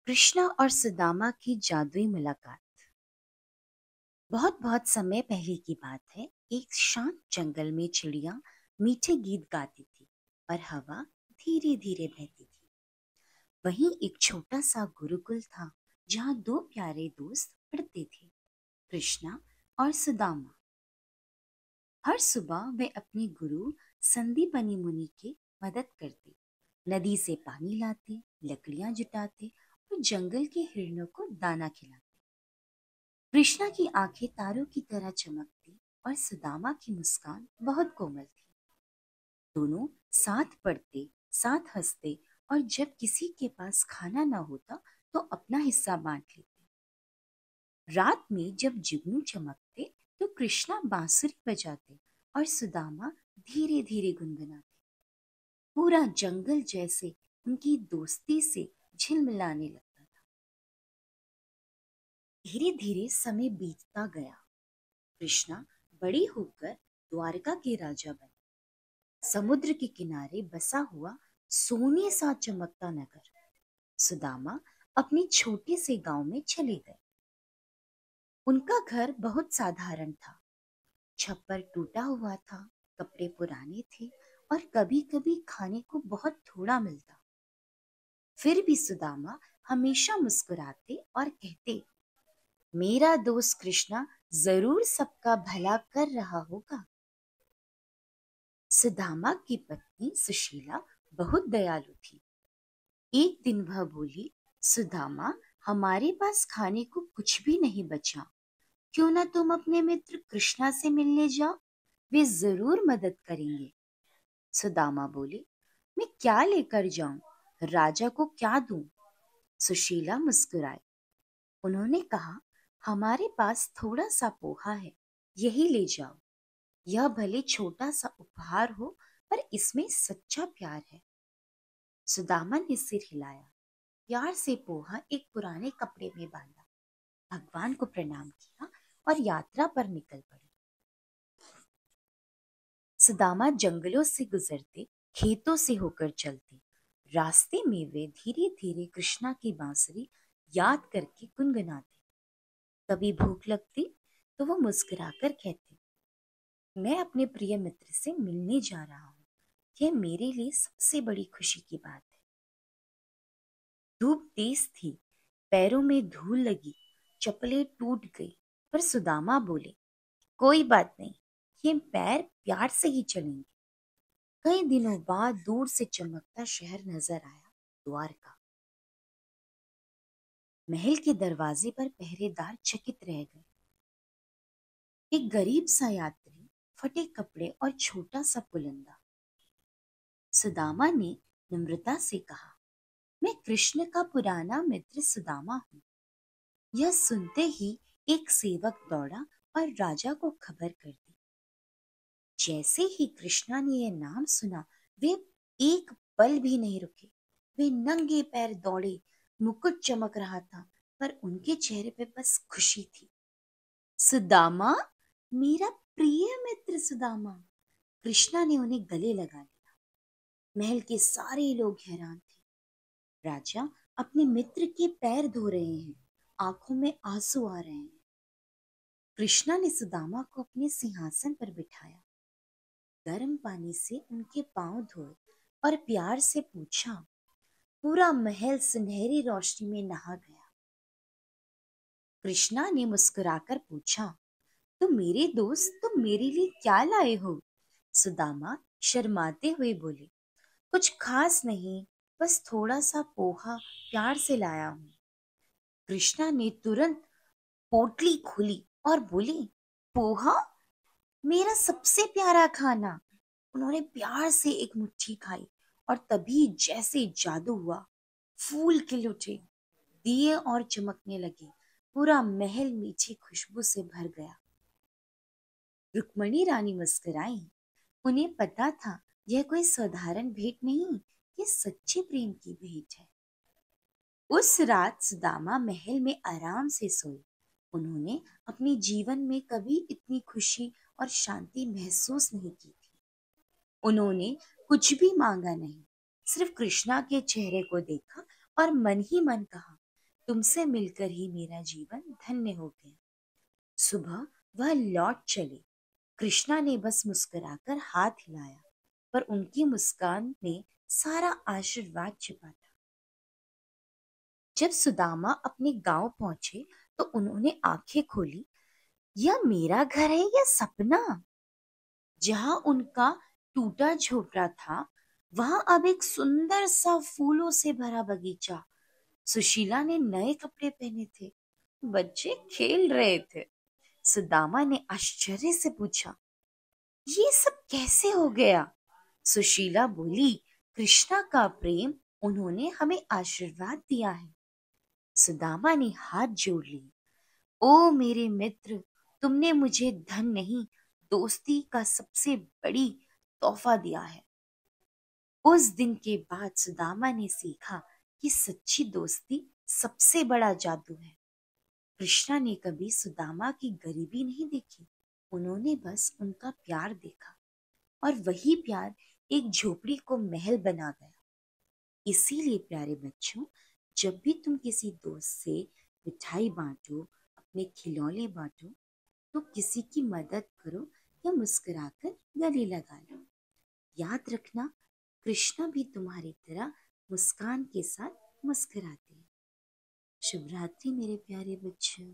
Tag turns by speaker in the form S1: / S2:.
S1: कृष्णा और सुदामा की जादुई मुलाकात। बहुत बहुत समय पहले की बात है। एक शांत जंगल में चिड़िया मीठे गीत गाती थी और हवा धीरे धीरे बहती थी। वहीं एक छोटा सा गुरुकुल था जहाँ दो प्यारे दोस्त पढ़ते थे, कृष्णा और सुदामा। हर सुबह वे अपने गुरु संदीपनी मुनि की मदद करते, नदी से पानी लाते, लकड़ियां जुटाते और जंगल के हिरणों को दाना खिलाते। कृष्णा की आंखें तारों की तरह चमकती और सुदामा की मुस्कान बहुत कोमल थी। दोनों साथ पढ़ते, साथ हंसते और जब किसी के पास खाना न होता तो अपना हिस्सा बांट लेते। रात में जब जुगनू चमकते तो कृष्णा बांसुरी बजाते और सुदामा धीरे धीरे गुनगुनाते। पूरा जंगल जैसे उनकी दोस्ती से झिलमिलाने लगता था। धीरे धीरे समय बीतता गया। कृष्णा बड़ी होकर द्वारका के राजा बने। समुद्र के किनारे बसा हुआ सोने सा चमकता नगर। सुदामा अपने छोटे से गांव में चले गए। उनका घर बहुत साधारण था। छप्पर टूटा हुआ था, कपड़े पुराने थे और कभी-कभी खाने को बहुत थोड़ा मिलता। फिर भी सुदामा हमेशा मुस्कुराते और कहते, मेरा दोस्त कृष्णा जरूर सबका भला कर रहा होगा। सुदामा की पत्नी सुशीला बहुत दयालु थी। एक दिन वह बोली, सुदामा, हमारे पास खाने को कुछ भी नहीं बचा, क्यों ना तुम अपने मित्र कृष्णा से मिलने जाओ, वे जरूर मदद करेंगे। सुदामा बोली, मैं क्या लेकर जाऊं, राजा को क्या दूं? सुशीला मुस्कुराई। उन्होंने कहा, हमारे पास थोड़ा सा पोहा है, यही ले जाओ। यह भले छोटा सा उपहार हो, पर इसमें सच्चा प्यार है। सुदामा ने सिर हिलाया, प्यार से पोहा एक पुराने कपड़े में बांधा, भगवान को प्रणाम किया और यात्रा पर निकल पड़े। सुदामा जंगलों से गुजरते, खेतों से होकर चलते। रास्ते में वे धीरे धीरे कृष्णा की बांसुरी याद करके गुनगुनाते। कभी भूख लगती तो वो मुस्कुराकर कहते, मैं अपने प्रिय मित्र से मिलने जा रहा हूँ, यह मेरे लिए सबसे बड़ी खुशी की बात है। धूप तेज थी, पैरों में धूल लगी, चप्पलें टूट गई, पर सुदामा बोले, कोई बात नहीं, ये पैर प्यार से ही चलेंगे। कई दिनों बाद दूर से चमकता शहर नजर आया, द्वारका। महल के दरवाजे पर पहरेदार चकित रह गए। एक गरीब सा यात्री, फटे कपड़े और छोटा सा पुलंदा। सुदामा ने नम्रता से कहा, मैं कृष्ण का पुराना मित्र सुदामा हूँ। यह सुनते ही एक सेवक दौड़ा और राजा को खबर कर दी। जैसे ही कृष्णा ने यह नाम सुना, वे एक पल भी नहीं रुके। वे नंगे पैर दौड़े, मुकुट चमक रहा था, पर उनके चेहरे पे बस खुशी थी। सुदामा, मेरा प्रिय मित्र सुदामा। कृष्णा ने उन्हें गले लगा लिया। महल के सारे लोग हैरान थे। राजा अपने मित्र के पैर धो रहे हैं, आंखों में आंसू आ रहे हैं। कृष्णा ने सुदामा को अपने सिंहासन पर बिठाया, गर्म पानी से उनके पांव धोए और प्यार से पूछा। पूरा महल सुनहरी रोशनी में नहा गया। कृष्णा ने मुस्कुराकर पूछा, तुम मेरे दोस्त, तुम मेरे लिए क्या लाए हो? सुदामा शर्माते हुए बोले, कुछ खास नहीं, बस थोड़ा सा पोहा प्यार से लाया हूँ। कृष्णा ने तुरंत पोटली खोली और बोली, पोहा, मेरा सबसे प्यारा खाना। उन्होंने प्यार से एक मुट्ठी खाई और तभी जैसे जादू हुआ, फूल खिल उठे, दिए और चमकने लगे। पूरा महल मीठी खुशबू से भर गया। रुक्मणी रानी मुस्कुराई। उन्हें पता था यह कोई साधारण भेंट नहीं, ये सच्चे प्रेम की भेंट है। उस रात सुदामा महल में आराम से सोए। उन्होंने अपने जीवन में कभी इतनी खुशी और शांति महसूस नहीं की थी। उन्होंने कुछ भी मांगा नहीं, सिर्फ कृष्णा के चेहरे को देखा और मन ही मन कहा, तुमसे मिलकर ही मेरा जीवन धन्य हो गया। सुबह वह लौट चले। कृष्णा ने बस मुस्कुराकर हाथ हिलाया, पर उनकी मुस्कान में सारा आशीर्वाद छिपा था। जब सुदामा अपने गांव पहुंचे तो उन्होंने आंखें खोली। यह मेरा घर है या सपना? जहां उनका टूटा झोपड़ा था, वहां अब एक सुंदर सा फूलों से भरा बगीचा। सुशीला ने नए कपड़े पहने थे, बच्चे खेल रहे थे। सुदामा ने आश्चर्य से पूछा, ये सब कैसे हो गया? सुशीला बोली, कृष्णा का प्रेम, उन्होंने हमें आशीर्वाद दिया है। सुदामा ने हाथ जोड़ लिए। ओ मेरे मित्र, तुमने मुझे धन नहीं, दोस्ती का सबसे बड़ी तोहफा दिया है। उस दिन के बाद सुदामा ने सीखा कि सच्ची दोस्ती सबसे बड़ा जादू है। कृष्णा ने कभी सुदामा की गरीबी नहीं देखी, उन्होंने बस उनका प्यार देखा, और वही प्यार एक झोपड़ी को महल बना गया। इसीलिए प्यारे बच्चों, जब भी तुम किसी दोस्त से मिठाई बांटो, अपने खिलौने बांटो, तो किसी की मदद करो या मुस्कुराकर गले लगा लो। याद रखना, कृष्णा भी तुम्हारी तरह मुस्कान के साथ मुस्कुराते हैं। शुभ रात्रि मेरे प्यारे बच्चों।